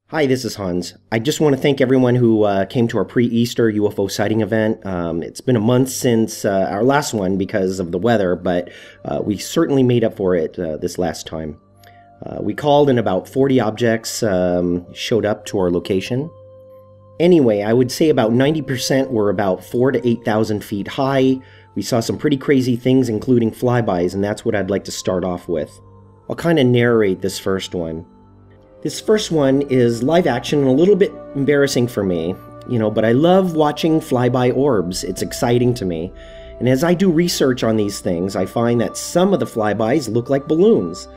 Hi, this is Hans. I just want to thank everyone who came to our pre-Easter UFO sighting event. It's been a month since our last one because of the weather, but we certainly made up for it this last time. We called and about 40 objects showed up to our location. Anyway, I would say about 90% were about 4,000 to 8,000 feet high. We saw some pretty crazy things, including flybys, and that's what I'd like to start off with. I'll kind of narrate this first one. This first one is live action and a little bit embarrassing for me, but I love watching flyby orbs. It's exciting to me. And as I do research on these things, I find that some of the flybys look like balloons.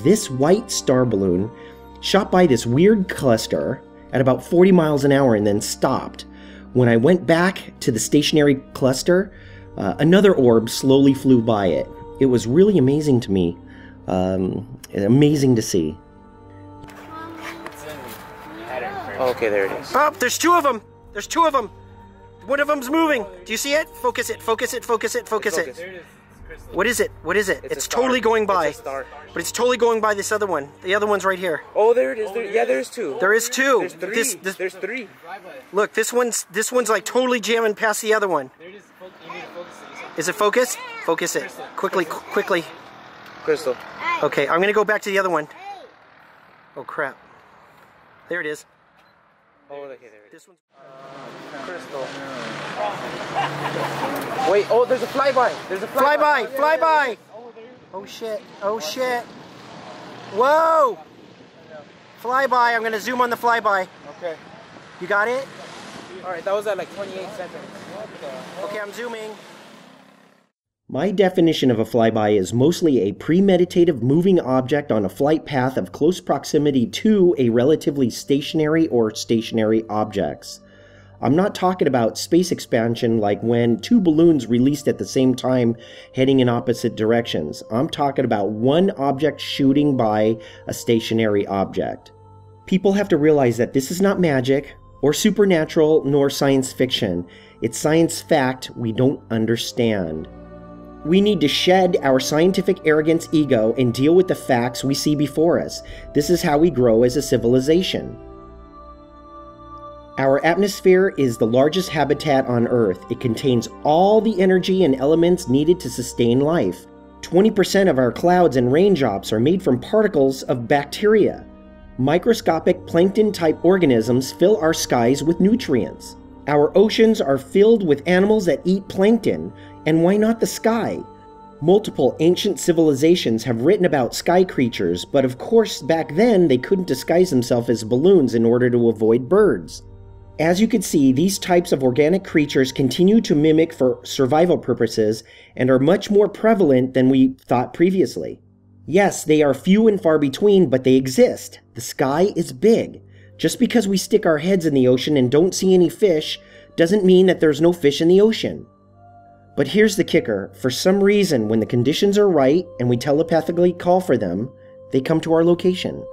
This white star balloon shot by this weird cluster at about 40 miles an hour and then stopped. When I went back to the stationary cluster, another orb slowly flew by it. It was really amazing to me. Amazing to see. Okay, there it is. Oh, there's two of them! There's two of them! One of them's moving! Do you see it? Focus it, focus it, focus it, focus it. There it is. What is it? What is it? It's a star. totally going by. It's a star. But it's totally going by this other one. The other one's right here. Oh, there it is. Yeah, there's two. There is two. There's three. There's three. Look, this one's like totally jamming past the other one. There it is. You need to focus it. Is it focused? Focus it. Quickly, quickly. Crystal. Okay, I'm gonna go back to the other one. Oh crap. There it is. Oh, okay, there it is. This one's Crystal. Wait, oh, there's a flyby. There's a flyby. flyby! Flyby! Oh shit! Oh shit! Whoa! Flyby! I'm gonna zoom on the flyby. Okay. You got it? Alright, that was at like 28 seconds. Okay, I'm zooming. My definition of a flyby is mostly a premeditative moving object on a flight path of close proximity to a relatively stationary or stationary objects. I'm not talking about space expansion like when two balloons released at the same time heading in opposite directions. I'm talking about one object shooting by a stationary object. People have to realize that this is not magic or supernatural nor science fiction. It's science fact we don't understand. We need to shed our scientific arrogance ego and deal with the facts we see before us. This is how we grow as a civilization. Our atmosphere is the largest habitat on Earth. It contains all the energy and elements needed to sustain life. 20% of our clouds and raindrops are made from particles of bacteria. Microscopic plankton-type organisms fill our skies with nutrients. Our oceans are filled with animals that eat plankton, and why not the sky? Multiple ancient civilizations have written about sky creatures, but of course back then they couldn't disguise themselves as balloons in order to avoid birds. As you can see, these types of organic creatures continue to mimic for survival purposes and are much more prevalent than we thought previously. Yes, they are few and far between, but they exist. The sky is big. Just because we stick our heads in the ocean and don't see any fish doesn't mean that there's no fish in the ocean. But here's the kicker. For some reason, when the conditions are right and we telepathically call for them, they come to our location.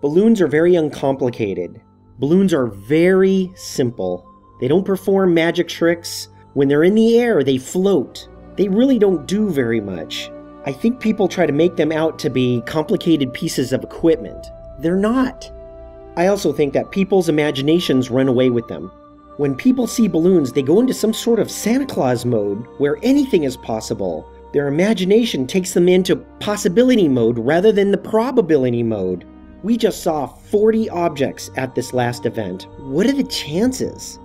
Balloons are very uncomplicated. Balloons are very simple. They don't perform magic tricks. When they're in the air, they float. They really don't do very much. I think people try to make them out to be complicated pieces of equipment. They're not. I also think that people's imaginations run away with them. When people see balloons, they go into some sort of Santa Claus mode where anything is possible. Their imagination takes them into possibility mode rather than the probability mode. We just saw 40 objects at this last event. What are the chances?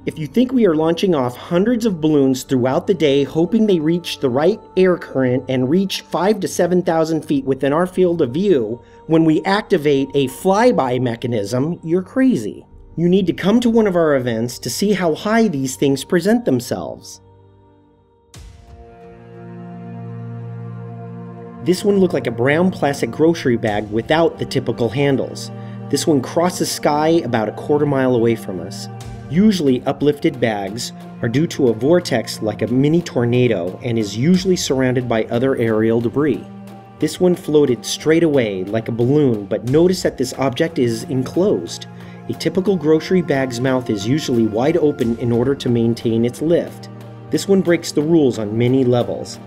If you think we are launching off hundreds of balloons throughout the day hoping they reach the right air current and reach 5,000 to 7,000 feet within our field of view, when we activate a flyby mechanism, you're crazy. You need to come to one of our events to see how high these things present themselves. This one looked like a brown plastic grocery bag without the typical handles. This one crossed the sky about a quarter mile away from us. Usually uplifted bags are due to a vortex like a mini tornado and is usually surrounded by other aerial debris. This one floated straight away like a balloon, but notice that this object is enclosed. A typical grocery bag's mouth is usually wide open in order to maintain its lift. This one breaks the rules on many levels.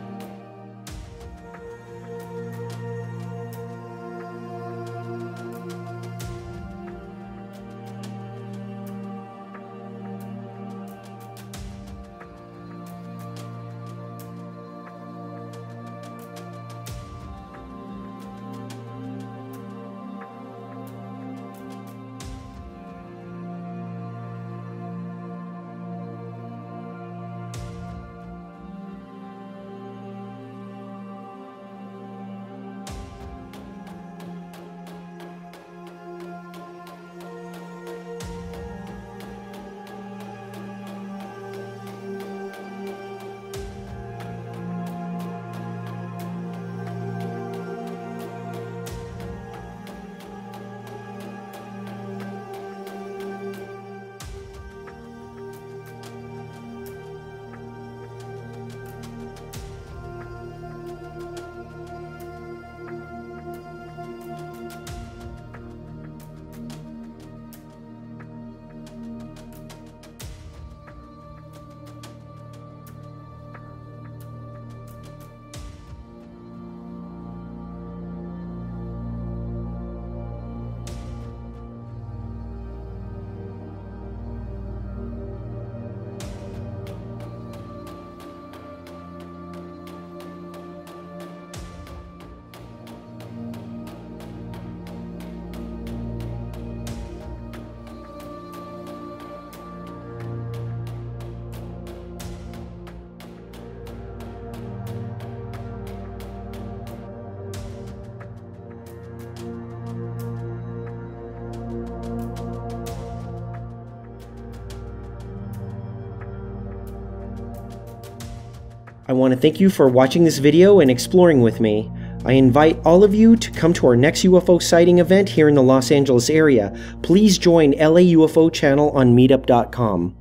I want to thank you for watching this video and exploring with me. I invite all of you to come to our next UFO sighting event here in the Los Angeles area. Please join LA UFO channel on meetup.com.